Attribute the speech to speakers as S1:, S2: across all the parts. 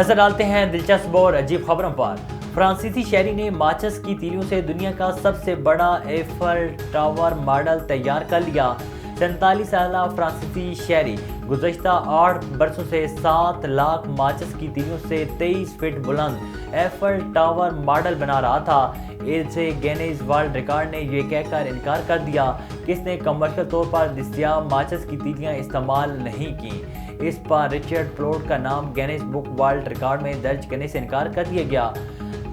S1: नजर डालते हैं दिलचस्प और अजीब खबरों पर। फ्रांसीसी शहरी ने माचिस की तीलियों से दुनिया का सबसे बड़ा एफल टावर मॉडल तैयार कर लिया। 47 साला फ्रांसीसी शहरी गुज़श्ता 8 बरसों से 7 लाख माचिस की तीलियों से 23 फीट बुलंद एफल टावर मॉडल बना रहा था। इसे गिनीज वर्ल्ड रिकॉर्ड ने यह कहकर इनकार कर दिया कि इसने कमर्शियल तौर पर दस्तयाब माचिस की तीलियां इस्तेमाल नहीं की। इस पर रिचर्ड प्लोट का नाम गिनीज बुक वर्ल्ड रिकॉर्ड में दर्ज करने से इनकार कर दिया गया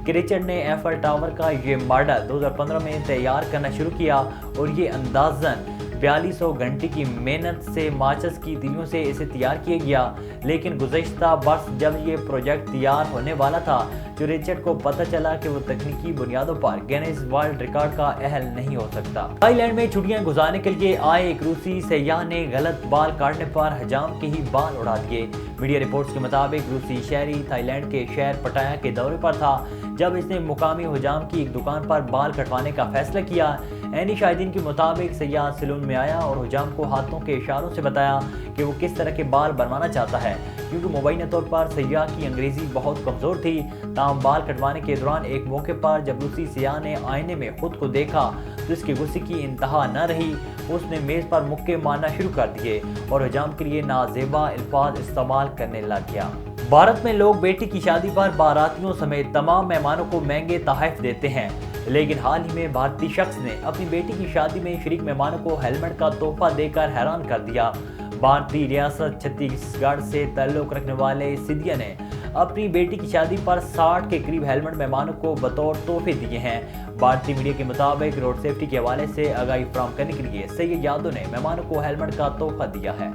S1: कि रिचर्ड ने एफल टावर का ये मॉडल 2015 में तैयार करना शुरू किया और ये अंदाज़न 4200 घंटे की मेहनत से माचिस की तीलियों से इसे तैयार किया गया। लेकिन गुज़श्ता बरस जब ये प्रोजेक्ट तैयार होने वाला था तो रिचर्ड को पता चला कि वो तकनीकी बुनियादों पर गिनीज वर्ल्ड रिकॉर्ड का अहल नहीं हो सकता। थाईलैंड में छुट्टियां गुजारने के लिए आए एक रूसी सयाह ने गलत बाल काटने पर हजाम के ही बाल उड़ा दिए। मीडिया रिपोर्ट्स के मुताबिक रूसी शहरी थाईलैंड के शहर पटाया के दौरे पर था जब इसने मुकामी हजाम की एक दुकान पर बाल कटवाने का फैसला किया। ऐनी शाहिदीन के मुताबिक सयाह सैलून में आया और हुजाम को हाथों के इशारों से बताया कि वो किस तरह के बाल बनवाना चाहता है। क्योंकि मुबैना तौर पर सयाह की अंग्रेजी बहुत कमज़ोर थी, ताहम बाल कटवाने के दौरान एक मौके पर जब रूसी सयाह ने आईने में खुद को देखा तो इसके गुस्से की इंतहा न रही। उसने मेज़ पर मुक्के मारना शुरू कर दिए और हुजाम के लिए नाजेबा अल्फाज इस्तेमाल करने लग गया। भारत में लोग बेटी की शादी पर बारातियों समेत तमाम मेहमानों को महंगे तोहफे देते हैं, लेकिन हाल ही में भारतीय शख्स ने अपनी बेटी की शादी में शरीक मेहमानों को हेलमेट का तोहफा देकर हैरान कर दिया। भारतीय रियासत छत्तीसगढ़ से ताल्लुक़ रखने वाले सिदिया ने अपनी बेटी की शादी पर 60 के करीब हेलमेट मेहमानों को बतौर तोहफे दिए हैं। भारतीय मीडिया के मुताबिक रोड सेफ्टी के हवाले से आगाही फराहम करने के लिए सैयद यादव ने मेहमानों को हेलमेट का तोहफा दिया है।